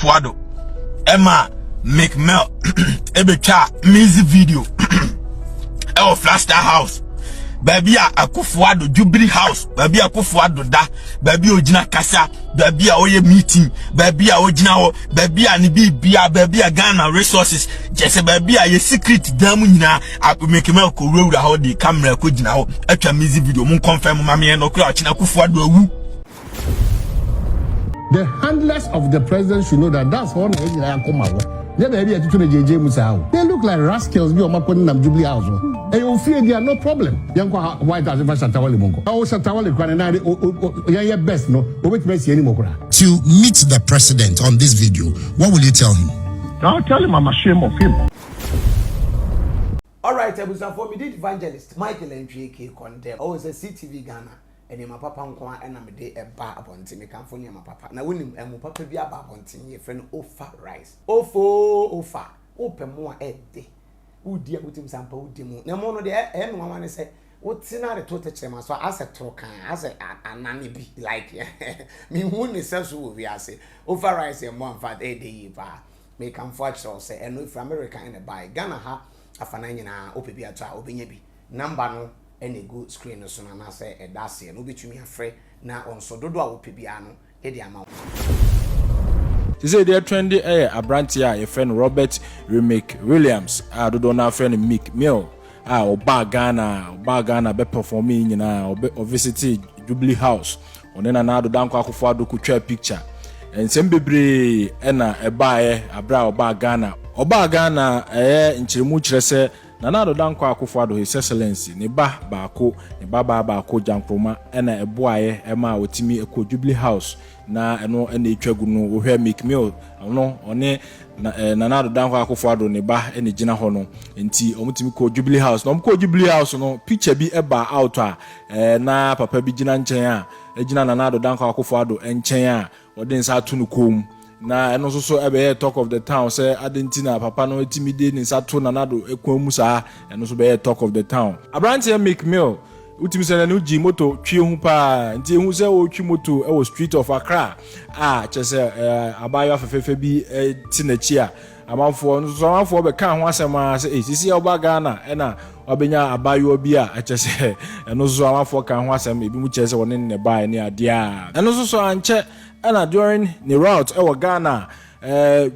Akufo-Addo Emma Meek ebetwa music video e Flash Star House baby Akufo-Addo Jubilee House baby Akufo-Addo da baby ogina kasa baby oye meeting baby ogina ho baby ni bibia baby Ghana resources just baby ye secret dam nyina Meek ko wura ho di camera ko gina ho atwa music video mun confirm mama no kura ochina Akufo-Addo awu. The handlers of the president should know that that's one way I come out. They look like rascals. Be on my Jubilee House. And you feel they are no problem. White House Shatawale Mongo. Oh, Shatawale Kwanani, best no. To meet the president on this video, what will you tell him? I'll tell him I'm ashamed of him. All right, for me, did evangelist Michael N.J.K. condemn. Oh, it's a CTV Ghana. And my papa nkwa and I'm a bar abonti me can phone my papa. Now when him papa be aba abonti your friend offer rice. Offer. Open more day. Who dear with him sample who demo. Now mono the one say what's in the total chairman so as a trocan as a nanny be like me who self will be as offer rice and one fat a day bar. Make come forge or say and if America in a buy Ghana ha a fanana opia tra obenyebi. Number no any good screen so na say e dase no betumi afre na onso dodo a wo pebia no e de amount. They say they're trendy abrantia a friend Robert Remake Williams dodo na friend Meek Mill oba Ghana be performing nyina o visit Jubilee House onena na do danko Akufo-Addo kutwa picture ensem bebre na eba abra oba Ghana nchiremu kirese na do danko Akufo-Addo His Excellency ne ba baako jankroma na eboaye ema otimi eko Jubilee House na eno na etwagu no ohwe Meek Mill no one na do danko Akufo-Addo ne ba ene gina ho no enti omutimi ko Jubilee House no omko Jubilee House no picture bi eba out na papa bi gina nchen gina na do danko Akufo-Addo enchen odin sa atu no kom na eno so ebe talk of the town say adentina papa no etimide ni sato na nado ekwamu sa eno so be talk of the town abrantie Meek Mill utimi se na uji moto twie hu pa nti hu se o twi moto e wo street of Accra chese abayo afefefe bi tinachi amanfo no so amanfo be kan ho asema se sisi oba Ghana na obenya abayo bi chese eno so amanfo kan ho asema ebi mu chese woni ne bae ni ade eno so anche and during the route Ghana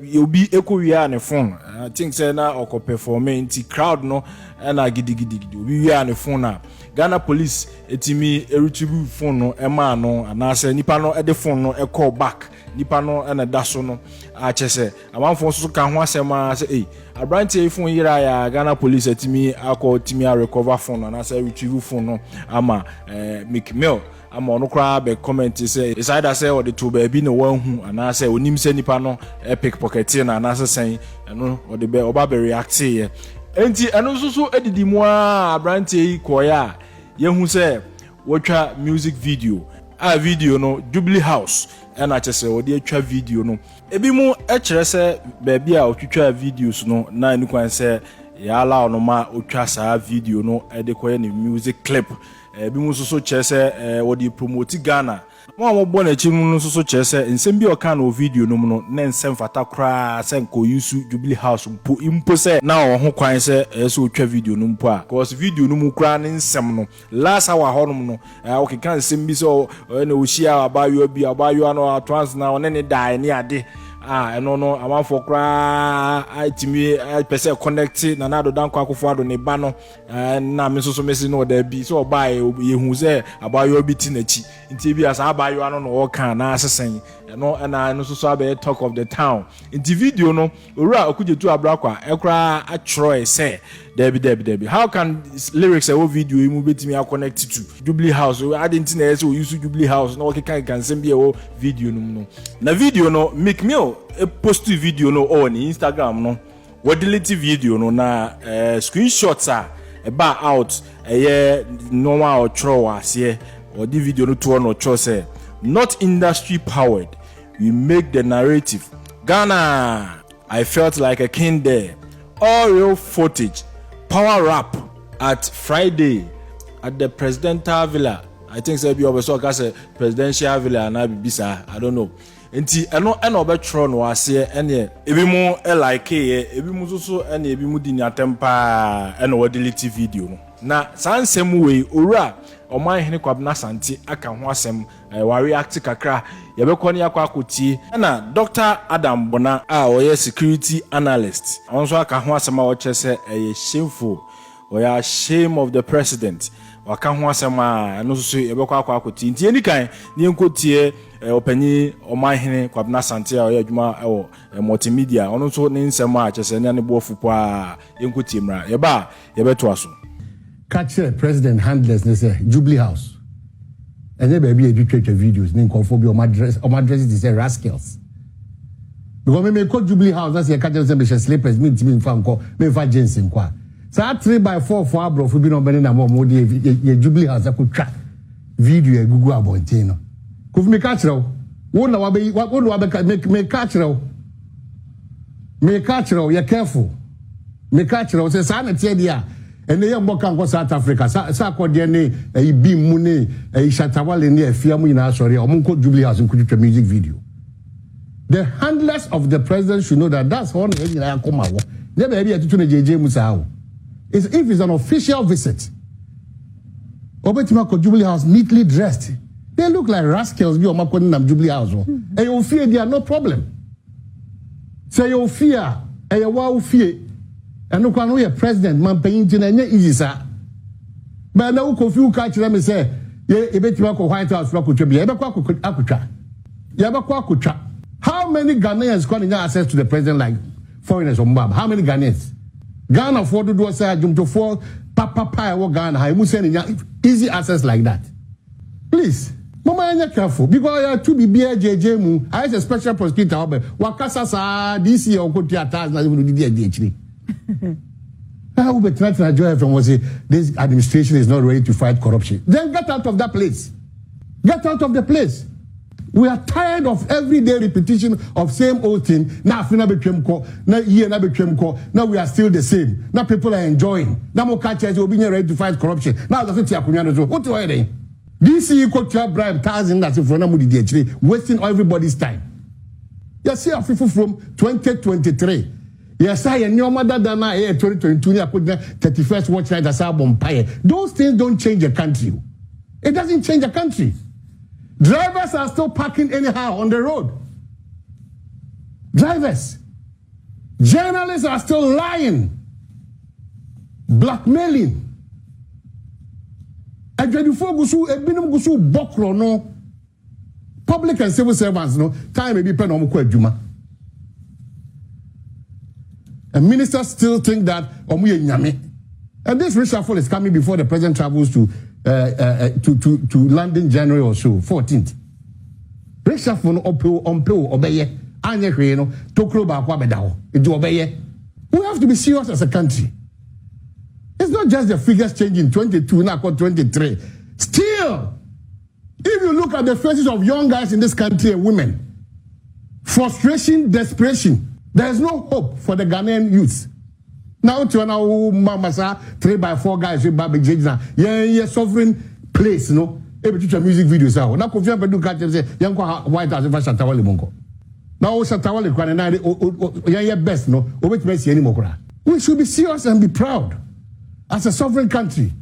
you'll be equal ne phone I think say na oko performing crowd no and gidi we are ne phone na Ghana police etimi retrieve phone no ema no anase nipa no e de phone no e call back nipa no na daso no a chese amanfo so kan ho asema say abrantie phone yira ya Ghana police etimi akọ timi a recover phone anase retrieve phone no ama Meek Mill ama ono kra be comment say is either say or the two baby no wan hu ana say onim say nipa no pick pocket na ana say sen eno or the be oba be react ye enti eno so edidi mu a abrantie koya ye hu say wotwa music video video no Jubilee House na chese odi atwa video no ebi mu kire say baby a otwitwa videos no na enu kwan say ya ala ono ma otwa sa video no de koye ni music clip bi mu so chese wodi promote Ghana mo bo na chi mu so chese nsem bi o kan o video no mu no na nsem fata kra se nko yusu Jubilee House mpo se na o ho kwan se so otwa video no mpo a cause video no mu kra ne nsem no last hour ho no no o ke kan nsem bi so na o hia abayo no trans na one ne dai ne ade no amanfo kra itimi pese connect na nado danko Akufo-Addo ne ba no na me so mesi no da bi so oba ye hu se abayo bi tinachi nti bi asa abayo no o kan na asesen na no so abe talk of the town nti video no owura okujetu abrakwa ekra atro say debi how can lyrics a video mu betimi a connect to Jubilee House I didn't know so use Jubilee House no can send be a video no na video no Meek Mill post video no on Instagram no what delete video no na screenshots ba out normal or throw ase or the video no to no throw say not industry powered we make the narrative Ghana I felt like a king there all real footage power rap at Friday at the presidential villa I think say be obeso ka say presidential villa na bibisa I don't know enti eno obetro no ase ene ebi mu like ebi mu so ene ebi mu di nyatempa ene wo delete video no na sansem we owura oman hene kwabna santi aka ho asem wa react kakra yebekọ ne yakọ akoti na Dr. Adam Bona a oye security analyst onso aka ho asem a wo chese shameful or shame of the president waka ho asem a no so yebekọ akoti nti enikan ne enkotie opanyi oman hene kwabna santi a oye adwuma ewo multimedia ono so ne nsem a chese ne ne bofu po a enkotie mra yeba yebeto aso catch president handlers they say Jubilee House. And then baby you take videos, then conform your address they say rascals. Because me call Jubilee House, that's a catch them sleepers, me fan call, me fa Jensen kwa. So 3x4 for bro for being on Benina more Jubilee House I could track video Google about no. Could me catch now. Won't me catch now. Me catch now, you're careful. Me catch now, say sanity there. And they are go South Africa. Sa ko de ne bi mu ne Shatawale ne afia mu ina sorry omunko Jubilee House nkutu music video. The handlers of the president should know that that's one thing I come out. Never be atutu na JJ Musa. If it's an official visit. Obetima ko Jubilee House neatly dressed. They look like rascals be omako nam Jubilee House. And you fear there no problem. Say you fear, and you wa fear. And no can we a president man paying to na easy sir. But now confuse catch them say ye ebetima ko White House ko twa bia ebekwa akutwa. Ye ebekwa akutwa. How many Ghanaians can access to the president like foreigners or Mbab? How many Ghanaians? Ghana for do say jump to for papa wo Ghana ha mu say easy access like that. Please Mama anya careful because you to be JJ mu I is a special prosecutor wakasa sa this year ko theaters na do di this administration is not ready to fight corruption. Then get out of that place. Get out of the place. We are tired of everyday repetition of same old thing. Now we are still the same. Now people are enjoying. Now more catchers will be ready to fight corruption. Now that's what you are doing. DC could bribe thousands that's in front of wasting everybody's time. You see a people from 2023. Yes, I and your mother than I 2022 31st watch night as Empire. Those things don't change a country. It doesn't change a country. Drivers are still parking anyhow on the road. Drivers. Journalists are still lying. Blackmailing. Public and civil servants no time may be pen on Juma. And ministers still think that and this reshuffle is coming before the president travels to London January or so 14th. Reshuffle no obeye anye hwe no tokro ba kwa bedawo edu obeye. We have to be serious as a country. It's not just the figures changing 22 now 23. Still, if you look at the faces of young guys in this country and women, frustration, desperation. There is no hope for the Ghanaian youth. Now, to now, Mama, 3x4 guys with Baby Jejna. Yeah, sovereign place, no. Able to music videos out. Now, Kofi Abedou catch them say, "Young White House if Shatawale Mongo." Now, Shatawale kwana na best, no. Obet Messi anymore. We should be serious and be proud as a sovereign country.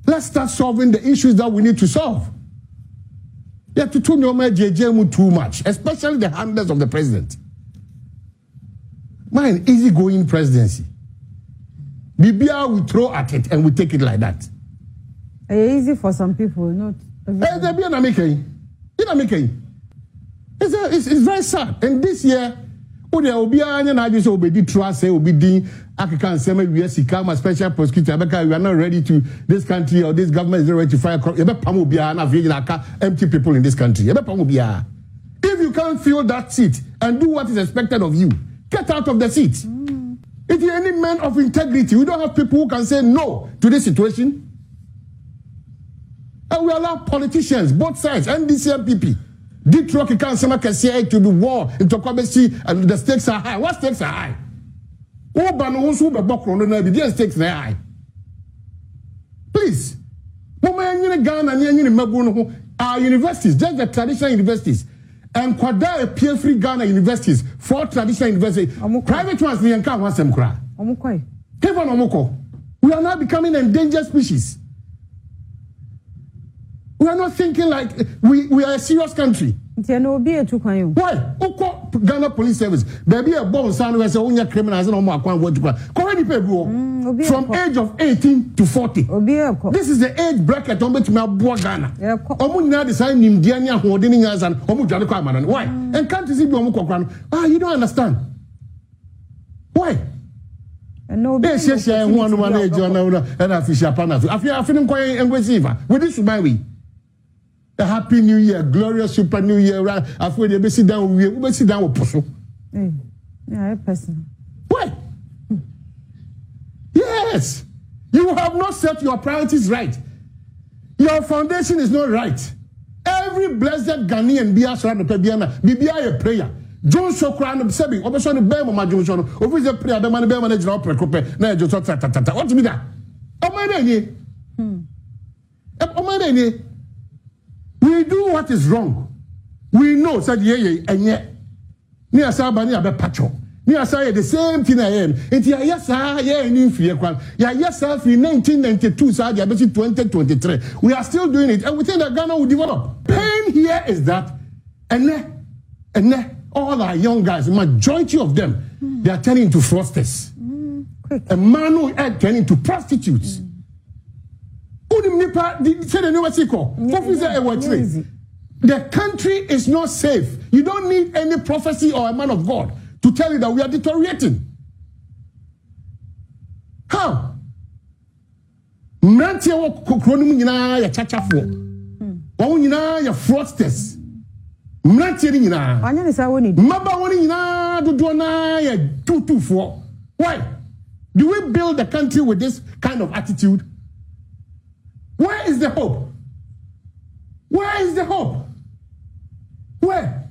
Let's start solving the issues that we need to solve. Yeah, to tune your JJ too much, especially the handlers of the president. Mine, easygoing presidency. BBR we throw at it and we take it like that. Easy for some people, not. It's very sad. And this year, we are special prosecutor. We are not ready to this country or this government is not ready to fight empty people in this country. If you can't fill that seat and do what is expected of you, get out of the seat. If you're any man of integrity, we don't have people who can say no to this situation. And we allow politicians, both sides, NDC and PP. Deep Rocky can't say to the war into Kwabesi and the stakes are high. What stakes are high? The stakes are high. Please. Our universities, just the traditional universities, and kwada appear free Ghana universities, 4 traditional universities, private ones ni enka wasem kra. Omukoi. Heaven omoko. We are now becoming an endangered species. We are not thinking like we are a serious country. Why? Oko Ghana Police Service. Baby a bomb sound we say onya criminals no more akwan what you from age of 18 to 40. This is the age bracket on which me aboa Ghana. Omu nyina design nim dia nya hode ni nyansa no omu dwale kwa amana. Why? And can't you see be omu kokran? You don't understand. Why? No, yes, one age on and official partner. I feel quite aggressive. With this my way. A happy new year, glorious super new year. I feel they sit down. We sit down with Poso. Yeah, person. Why? Yes, you have not set your priorities right. Your foundation is not right. Every blessed Ghanaian be asked around the Pebiana, be a prayer. John Sokran Sebi, Operation Bema Johnson, over the prayer, the man manager of Precope, na just what to be that? We do what is wrong. We know, said ye, and yet, near Sabani abe pacho. Near say the same thing I am. It's yes, in fear. Yes, in 1992, 2023. We are still doing it, and we think that Ghana will develop. Pain here is that, and all our young guys, majority of them, they are turning into fraudsters. A man who are turning into prostitutes. The country is not safe. You don't need any prophecy or a man of God to tell you that we are deteriorating. How? Mrantia wo kokronim nyina ya chachafo. Wo nyina ya fraudsters. Mrantia ni nyina. Anya ni sa woni. Maba woni nyina dodo na ya tutufo. Why? Do we build the country with this kind of attitude? Where is the hope? Where is the hope? Where?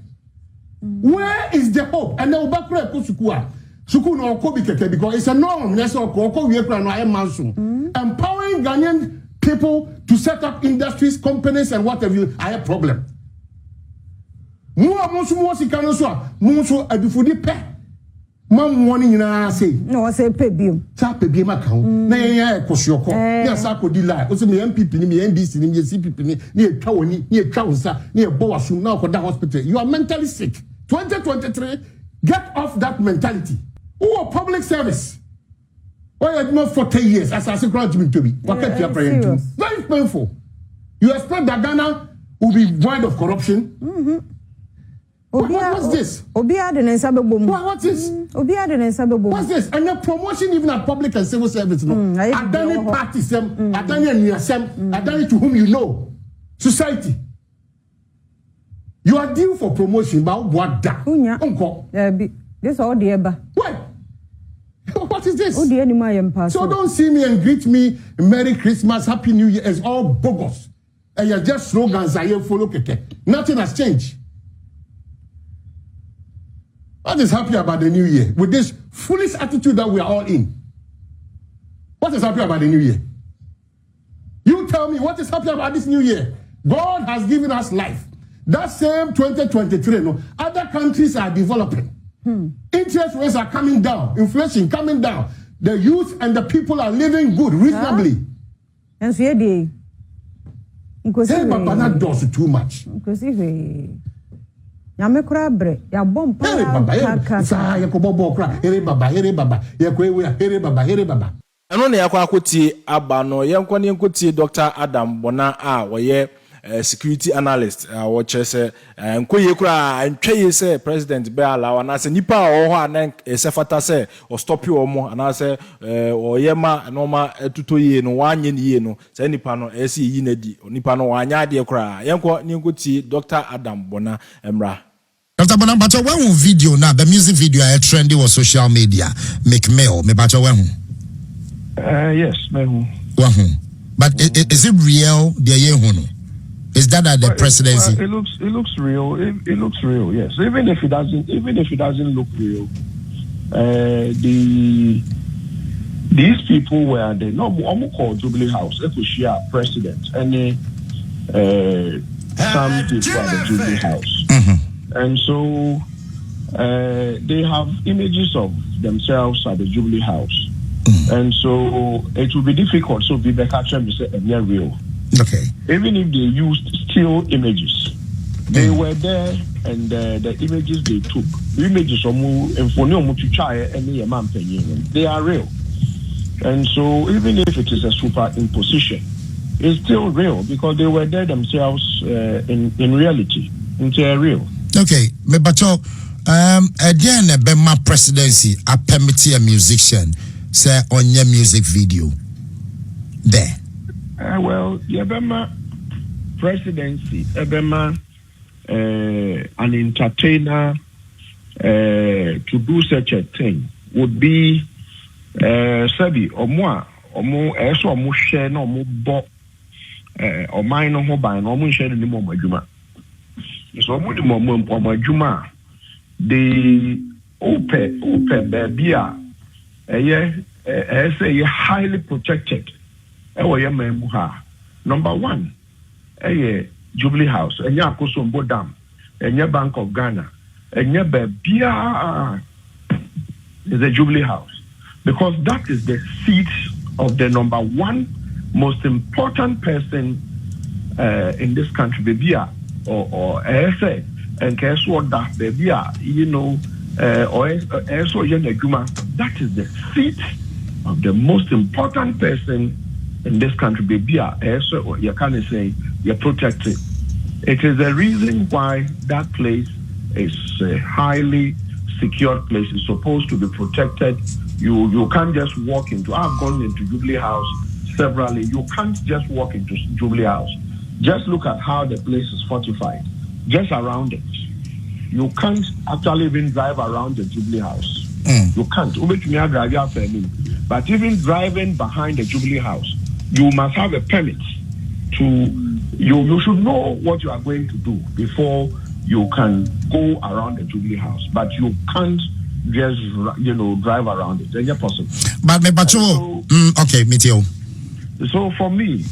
Where is the hope? And now back to Sukua. Suku no Kobi Keke because it's a norm. Yes, or Koko Yekra no Mansu. Empowering Ghanaian people to set up industries, companies, and whatever. I have problem. Mua Monsu Mosikanoso, Monsu Adufudi Pe. Mom warning na say. No, I say pebium. Sa pebium account. Na ya kosyoko. Ya sa ko di lie. O se me MPP ni me NDC ni me CPP ni e twa woni, ni e twa unsa, ni e bo wasu na ko da hospital. You are mentally sick. 2023, get off that mentality. Who public service? Why had not for 10 years as I say grant me to be. Very painful. You expect that Ghana will be void of corruption? What's this? What's this? What's this? And the promotion even at public and civil service, no. At any party, at any to whom you know, society. You are due for promotion, but what that? This all the eba. What? What is this? So don't see me and greet me Merry Christmas, Happy New Year. It's all bogus. And you're just slogans I follow. Nothing has changed. What is happy about the new year? With this foolish attitude that we are all in. What is happy about the new year? You tell me what is happy about this new year? God has given us life. That same 2023, no, other countries are developing. Interest rates are coming down. Inflation coming down. The youth and the people are living good, reasonably. And so hey, but that does too much. Yame kura bre ya bom pa sa ya ko bobo kura here baba ya ko here baba eno ne yakwa akoti aba no yenko ne nkoti Dr. Adam Bona a woye security analyst wo chese nkoye kura antweye se president be alawa na se nipa o ho anan sefata se o stop yo mo ana se o yema no ma tutoye no wanye ne ye no se nipa no ese yi na di nipa no wanya de kura yenko ne nkoti Dr. Adam Bona emra. Dr. Bona, but when video now, the music video are trendy on social media. Meek me bacha when? Yes, me. But is it real? Is that at the presidency? It looks real. It looks real. Yes. Even if it doesn't look real, these people were the called Jubilee House, Ekushia president, and some people at the Jubilee House. And so they have images of themselves at the Jubilee House. And so it will be difficult. So be capture me say real. Okay. Even if they used still images, they were there, and the images they took, images they are real. And so even if it is a superimposition, it's still real because they were there themselves in reality. It's real. Okay, but again, my presidency, I permit a musician say on your music video there. Well, Yabema presidency, Ebema an entertainer to do such a thing would be Sabi or more eso mo share no mo bo or mine no ho by no mo share ni mo adwuma. So mo di mo adwuma the open baby say highly protected. Number one, Jubilee House, Akosombo Dam, Bank of Ghana, Bebia is the Jubilee House. Because that is the seat of the number one most important person in this country, Bebia, or SA, and guess what that Bebia, or that is the seat of the most important person in this country, Bebia, or you can't say you're protected. It is the reason why that place is a highly secured place. It's supposed to be protected. You can't just walk into. I've gone into Jubilee House severally. You can't just walk into Jubilee House. Just look at how the place is fortified. Just around it. You can't actually even drive around the Jubilee House. You can't. But even driving behind the Jubilee House, you must have a permit to. You should know what you are going to do before you can go around the Jubilee House. But you can't just drive around it. It's possible. But okay, me too. So for me,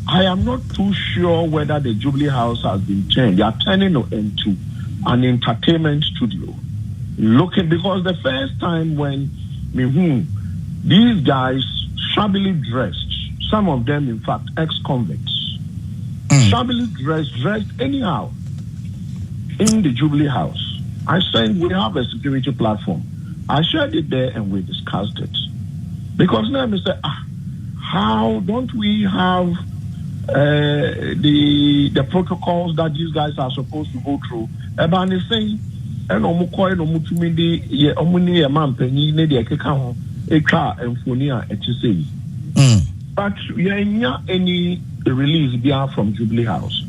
I am not too sure whether the Jubilee House has been changed. They are turning it into an entertainment studio. Looking, because the first time when these guys shabbily dressed, some of them in fact ex-convicts, shabbily dressed anyhow in the Jubilee House. I said we have a security platform. I shared it there and we discussed it. Because now I said, how don't we have the protocols that these guys are supposed to go through? But is saying, and but any release from Jubilee House.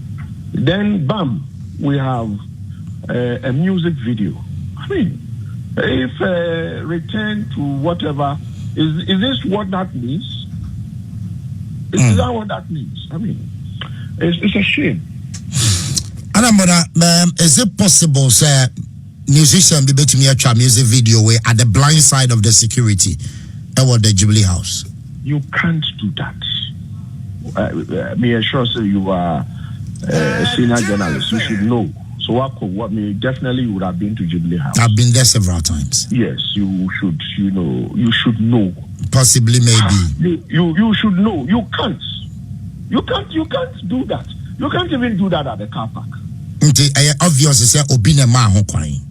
Then bam, we have a music video. I mean, if return to whatever, is this what that means? Is that what that means? I mean, it's a shame. Is it possible, sir, musician be to me a music video where at the blind side of the security at the Jubilee House? You can't do that. Me assure you, you are a senior journalist. You should know. So what me definitely would have been to Jubilee House. I've been there several times. Yes, you should. You should know. Possibly, maybe. You should know. You can't. You can't do that. You can't even do that at the car park. Obviously, say Obina Mahokwain.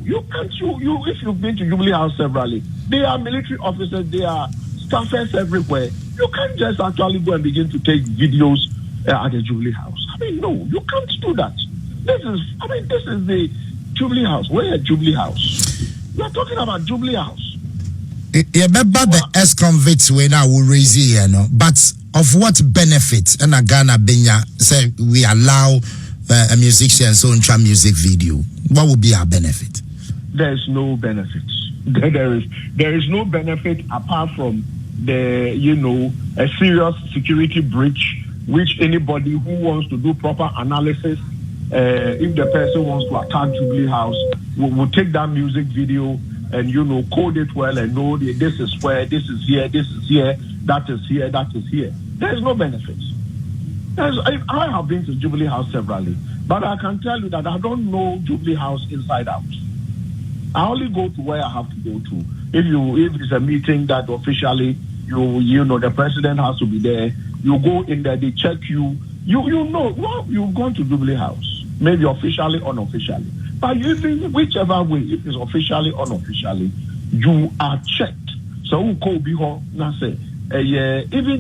You can't. You if you've been to Jubilee House severally, they are military officers. They are staffers everywhere. You can't just actually go and begin to take videos at the Jubilee House. I mean, no, you can't do that. This is the Jubilee House. Where is Jubilee House? We are talking about Jubilee House. You remember the ex-convicts we now will raise here, no? But of what benefit? And Ghana Benya say we allow a musician so into a music video. What would be our benefit? There is no benefit. There is no benefit apart from a serious security breach, which anybody who wants to do proper analysis, if the person wants to attack Jubilee House, will take that music video and code it well and know this is where, this is here, that is here, that is here. There is no benefit. Yes, I have been to Jubilee House severally, but I can tell you that I don't know Jubilee House inside out. I only go to where I have to go to. If it's a meeting that officially you know the president has to be there, you go in there, they check you. You know, well, you've gone to Jubilee House, maybe officially or unofficially. But whichever way, if it's officially or unofficially, you are checked. So even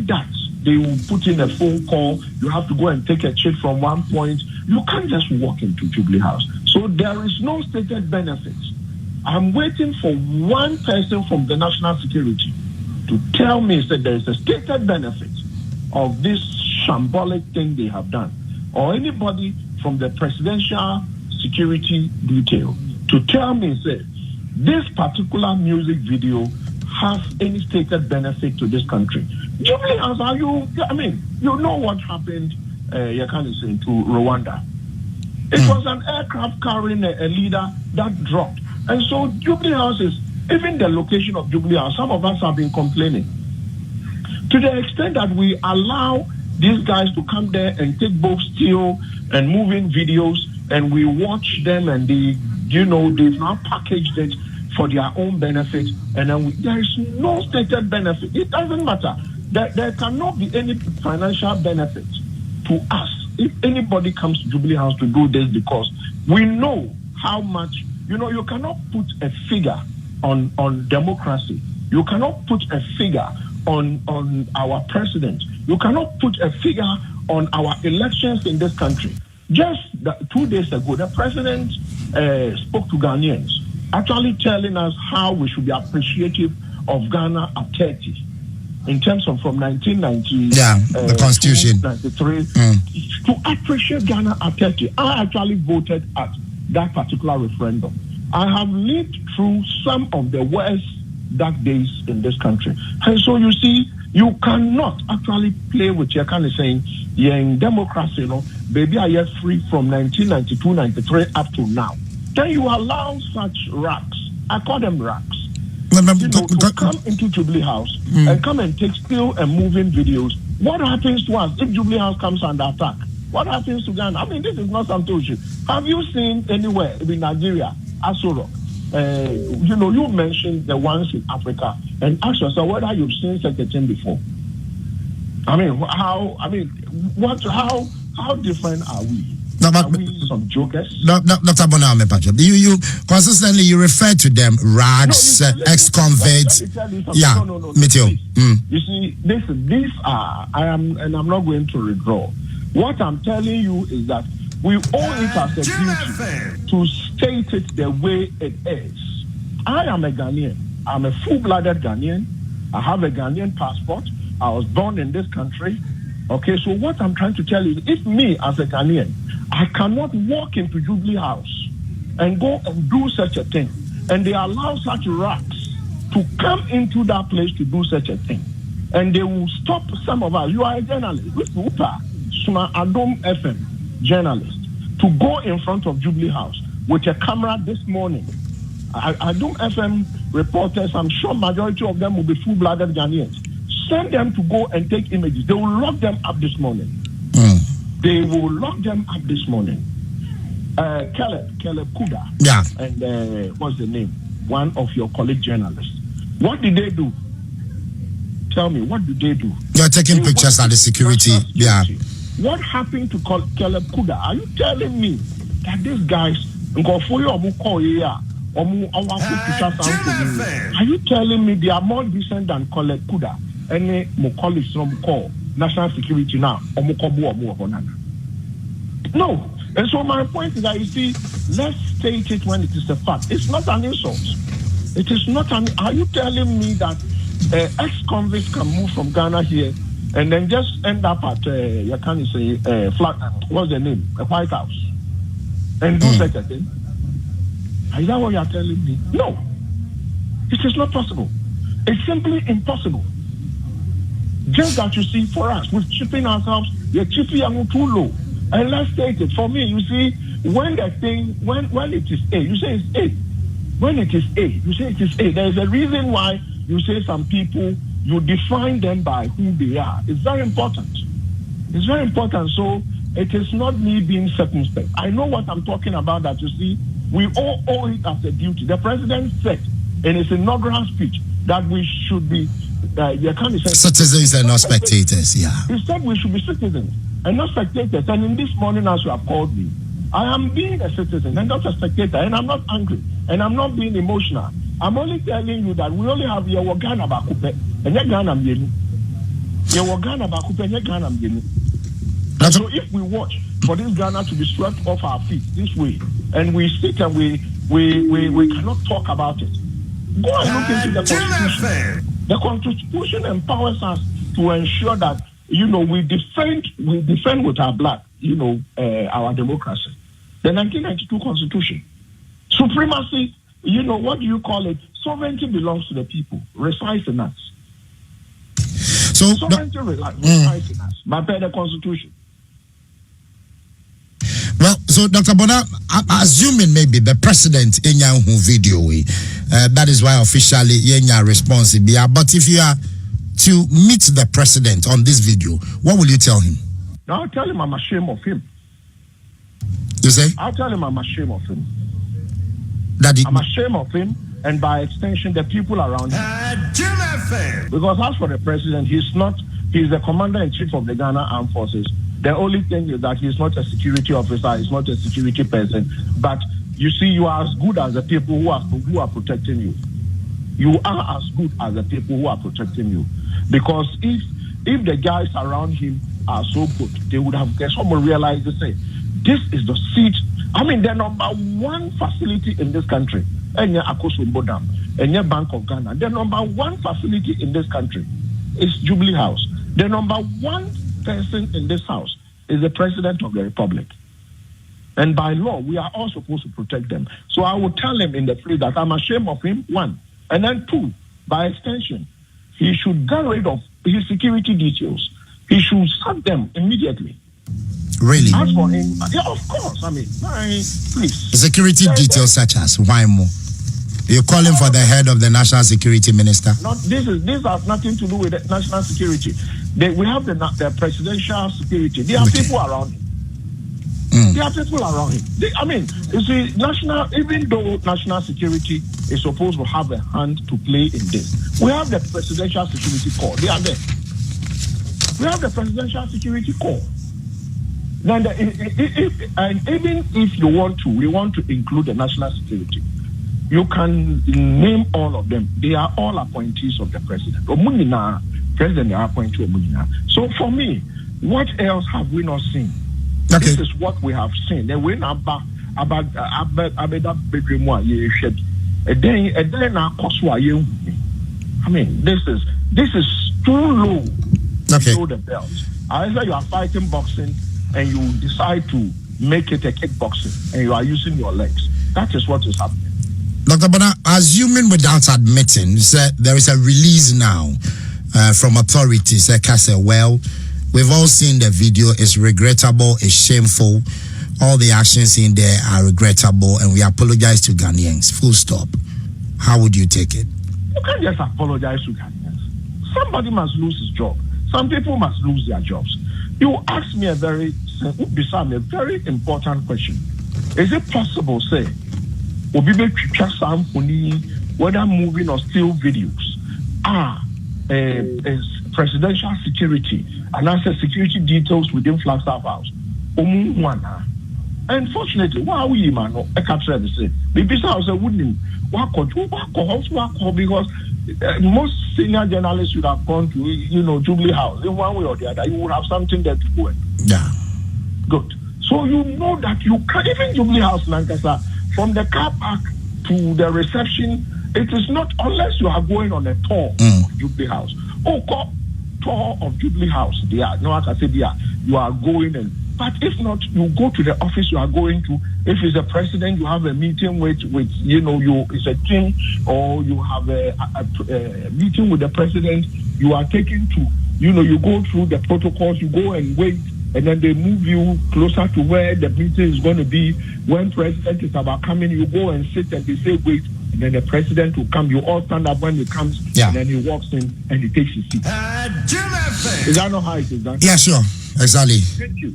that, they will put in a phone call. You have to go and take a check from one point. You can't just walk into Jubilee House. So there is no stated benefit. I'm waiting for one person from the national security to tell me that there is a stated benefit of this shambolic thing they have done, or anybody from the presidential security detail to tell me that this particular music video has any stated benefit to this country. Jubilee House, you know what happened, to Rwanda. It was an aircraft carrying a leader that dropped. And so Jubilee House is, even the location of Jubilee House, some of us have been complaining. To the extent that we allow these guys to come there and take both still and moving videos, and we watch them, and they've now packaged it for their own benefit, and then there is no stated benefit. It doesn't matter. There cannot be any financial benefit to us if anybody comes to Jubilee House to do this, because we know how much, you cannot put a figure on democracy. You cannot put a figure on our president. You cannot put a figure on our elections in this country. Just 2 days ago, the president spoke to Ghanaians, actually telling us how we should be appreciative of Ghana at 30. In terms of from 1990, the Constitution, 93, to appreciate Ghana at 30. I actually voted at that particular referendum. I have lived through some of the worst dark days in this country. And so you see, you cannot actually play with your kind of saying, in democracy, baby, I am free from 1992, 93 up to now. Then you allow such racks, I call them racks, to come into Jubilee House and come and take still and moving videos. What happens to us if Jubilee House comes under attack? What happens to Ghana? I mean, this is not something we should. Have you seen anywhere in Nigeria, Asoro? You mentioned the ones in Africa, and ask yourself whether you've seen such a thing before. How different are we? Are we some jokers? Dr. Boname Patrick, you consistently you refer to them rags, ex-convicts. Yeah, me too. You see, these are. I'm not going to withdraw. What I'm telling you is that we owe it as a duty to state it the way it is. I am a Ghanaian. I'm a full-blooded Ghanaian. I have a Ghanaian passport. I was born in this country. Okay, so what I'm trying to tell you is, if me as a Ghanaian, I cannot walk into Jubilee House and go and do such a thing, and they allow such racks to come into that place to do such a thing, and they will stop some of us. You are a journalist. Suma Adom FM journalist, to go in front of Jubilee House with a camera this morning. Adom FM reporters, I'm sure majority of them will be full-blooded Ghanaians. Send them to go and take images. They will lock them up this morning. They will lock them up this morning. Caleb Kuda. Yeah. And what's the name? One of your colleague journalists. What did they do? Tell me, what did they do? You're taking pictures at the security. Yeah. What happened to Caleb Kuda? Are you telling me that these guys are you telling me they are more decent than Caleb Kuda? Any more colleagues from call national security now? No. And so my point is that, you see, let's state it when it is a fact. It's not an insult. It is not an. Are you telling me that ex-convicts can move from Ghana here and then just end up at flat? What's the name? A White House, and do such a thing? Is that what you are telling me? No, it is not possible. It's simply impossible. Just that, you see, for us, we're chipping ourselves. We're chipping too low. And let's state it. For me, you see, when the thing, when it is A, you say it's A. When it is A, you say it is A. There is a reason why you say some people, you define them by who they are. It's very important. It's very important. So it is not me being circumspect. I know what I'm talking about, that you see, we all owe it as a duty. The president said in his inaugural speech that we should be citizens and not spectators. Yeah. He said we should be citizens and not spectators. And in this morning, as you have called me, I am being a citizen and not a spectator, and I'm not angry, and I'm not being emotional. I'm only telling you that we only have your Ghana Bakupe and your Ghana Mjeni. Your Ghana Bakupe and your Ghana Mjeni. So if we watch for this Ghana to be swept off our feet this way, and we sit and we cannot talk about it, go and look into the Constitution. The Constitution empowers us to ensure that, you know, we defend with our blood, you know, our democracy. The 1992 Constitution. Supremacy, you know, what do you call it? Sovereignty belongs to the people, resides in us. So sovereignty resides in us, but by the Constitution. Well, so Dr. Bona, assuming maybe the president in your video, that is why officially your response be. But if you are to meet the president on this video, what will you tell him? I'll tell him I'm ashamed of him. You say? I'll tell him I'm ashamed of him. I'm ashamed of him, and by extension, the people around him. Because as for the president, he's the commander-in-chief of the Ghana Armed Forces. The only thing is that he's not a security officer, he's not a security person. But you see, you are as good as the people who are protecting you. You are as good as the people who are protecting you. Because if the guys around him are so good, they would have someone realized to say, this is the seat. I mean, the number one facility in this country, Enya Akosombo Dam, Enya Bank of Ghana, the number one facility in this country is Jubilee House. The number one person in this house is the president of the republic. And by law, we are all supposed to protect them. So I will tell him in the phrase that I'm ashamed of him, one. And then two, by extension, he should get rid of his security details. He should sack them immediately. Really? As for him, yeah, of course. I mean, please. Security details such as why more? You're calling for the head of the national security minister? This has nothing to do with the national security. We have the presidential security. There are people around him. There are people around him. You see, even though national security is supposed to have a hand to play in this, we have the presidential security corps. They are there. We have the presidential security corps. Then even if you want to, we want to include the national security. You can name all of them. They are all appointees of the president. President they are appointed. So for me, what else have we not seen? Okay. This is what we have seen. Then we about that bedroom one you shed. And then I mean, this is too low. Okay. Below the belt. Either you are fighting boxing and you decide to make it a kickboxing and you are using your legs. That is what is happening. Dr. Bona, assuming without admitting, there is a release now from authorities. Well, we've all seen the video. It's regrettable. It's shameful. All the actions in there are regrettable, and we apologize to Ghanaians. Full stop. How would you take it? You can't just apologize to Ghanaians. Somebody must lose his job. Some people must lose their jobs. You asked me a very important question. Is it possible, say, whether moving or still videos is presidential security and answer security details within Flagstaff House? Unfortunately, why are we man? I can't say. Because most senior journalists would have gone to, Jubilee House in one way or the other. You would have something there to go in. Yeah. Good. So you know that you can't even Jubilee House, Lancaster, from the car park to the reception. It is not unless you are going on a tour of Jubilee House. Tour of Jubilee House. You are going in. But if not, you go to the office you are going to. If it's a president, you have a meeting with it's a team, or you have a meeting with the president. You are taken to, you go through the protocols. You go and wait, and then they move you closer to where the meeting is going to be. When president is about coming, you go and sit and they say wait, and then the president will come. You all stand up when he comes, and then he walks in and he takes his seat. Is that not how it is done? Yeah, sure. Exactly. Thank you.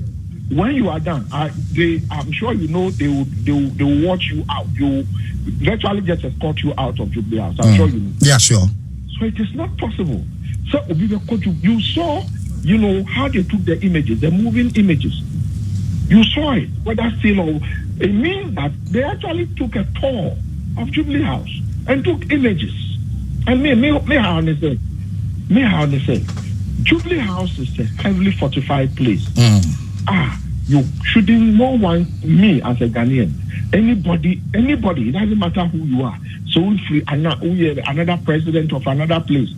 When you are done, I'm sure you know they will watch you out. You will virtually just escort you out of Jubilee House. I'm sure you know. Yeah, sure. So it is not possible. So you saw, you know, how they took the images, the moving images. You saw it, whether still or it means that they actually took a tour of Jubilee House and took images. And me how they say, Jubilee House is a heavily fortified place. You shouldn't want me as a Ghanaian. Anybody, it doesn't matter who you are. So if we are another president of another place,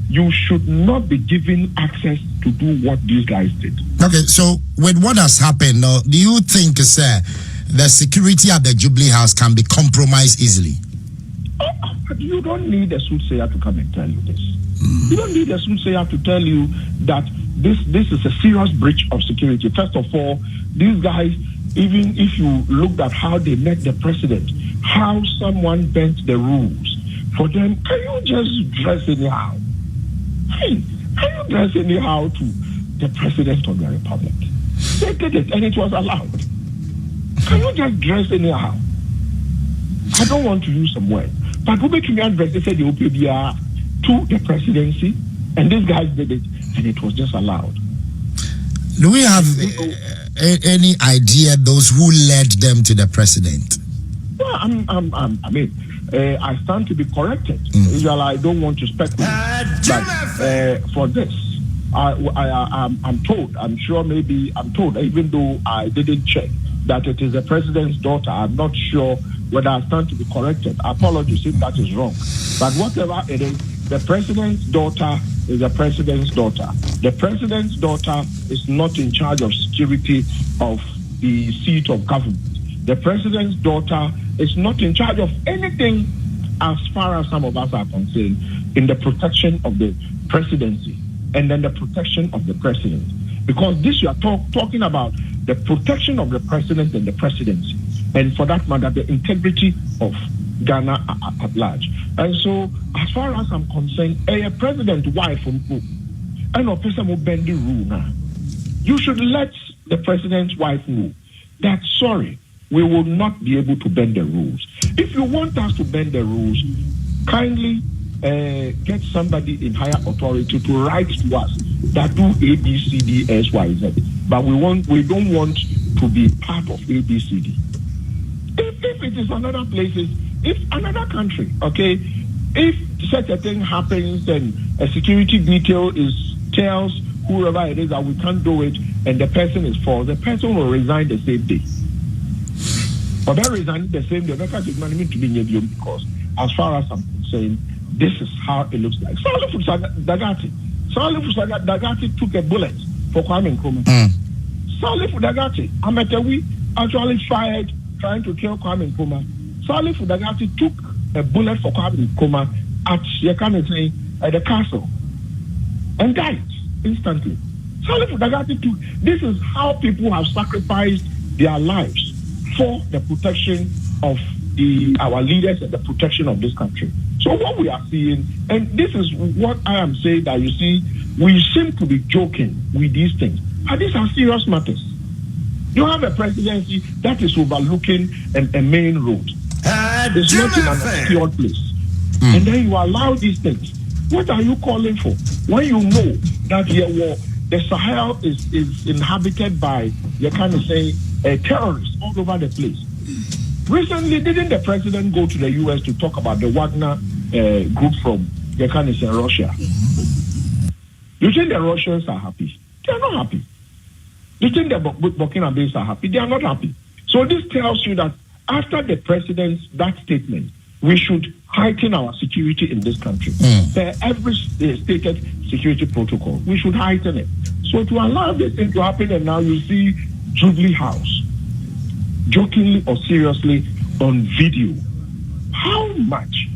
you should not be given access to do what these guys did. Okay, so with what has happened, do you think, sir, the security at the Jubilee House can be compromised easily? You don't need a soothsayer to come and tell you this. You don't need a soothsayer to tell you that this is a serious breach of security. First of all, these guys, even if you looked at how they met the president, how someone bent the rules for them, can you just dress anyhow? Can you dress anyhow to the president of the republic? They did it and it was allowed. Can you just dress anyhow? I don't want to use some words, but we make me address, they said the OPBR to the presidency, and these guys did it, and it was just allowed. Do we have any idea those who led them to the president? Well, I stand to be corrected. I don't want to speculate, but for this, I'm told. I'm sure maybe I'm told, even though I didn't check, that it is the president's daughter. I'm not sure whether I stand to be corrected. Apologies if that is wrong. But whatever it is, the president's daughter is the president's daughter. The president's daughter is not in charge of security of the seat of government. The president's daughter is not in charge of anything as far as some of us are concerned in the protection of the presidency and then the protection of the president. Because this you are talking about the protection of the president and the presidency. And for that matter, the integrity of Ghana at large. And so, as far as I'm concerned, a president wife and a person will bend the rule now. You should let the president's wife know that, sorry, we will not be able to bend the rules. If you want us to bend the rules, kindly get somebody in higher authority to write to us that do A, B, C, D, S, Y, Z. But we don't want to be part of A, B, C, D. If it is another places, if another country, okay, if such a thing happens and a security detail tells whoever it is that we can't do it and the person is false, the person will resign the same day. But they resign the same day, because as far as I'm concerned, this is how it looks like. Salif Dagati took a bullet for Kwame Nkrumah. Salif Dagati, Ametewi, actually fired trying to kill Kwame Nkrumah. Salif Dagati took a bullet for Kwame Nkrumah at the castle and died instantly. Salif Dagati took. This is how people have sacrificed their lives for the protection of our leaders and the protection of this country. So what we are seeing, and this is what I am saying, that you see, we seem to be joking with these things. And these are serious matters. You have a presidency that is overlooking a main road. It's not in an obscure place. And then you allow these things. What are you calling for? When you know that the Sahel is inhabited by, you kind of say, terrorists all over the place. Recently, didn't the president go to the U.S. to talk about the Wagner group from Russia? You think the Russians are happy? They are not happy. You think the Burkina Faso are happy? They are not happy. So this tells you that after the president's that statement, we should heighten our security in this country. Every stated security protocol, we should heighten it. So to allow this thing to happen, and now you see Jubilee House, jokingly or seriously, on video. How much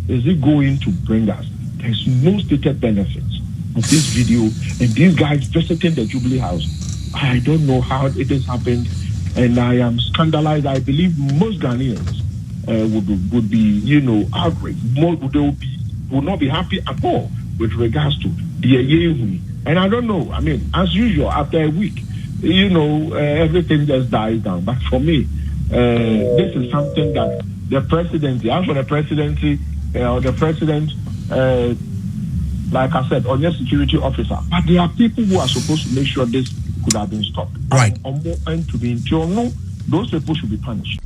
is it going to bring us? There's no stated benefits of this video and these guys visiting the Jubilee House. I don't know how it has happened, and I am scandalized. I believe most Ghanaians would be, outraged. Would not be happy at all with regards to the And I don't know. I mean, as usual, after a week, everything just dies down. But for me, this is something that the presidency, as for the presidency, or the president, like I said, on your security officer, but there are people who are supposed to make sure this could have been stopped. Right. And to be those people should be punished.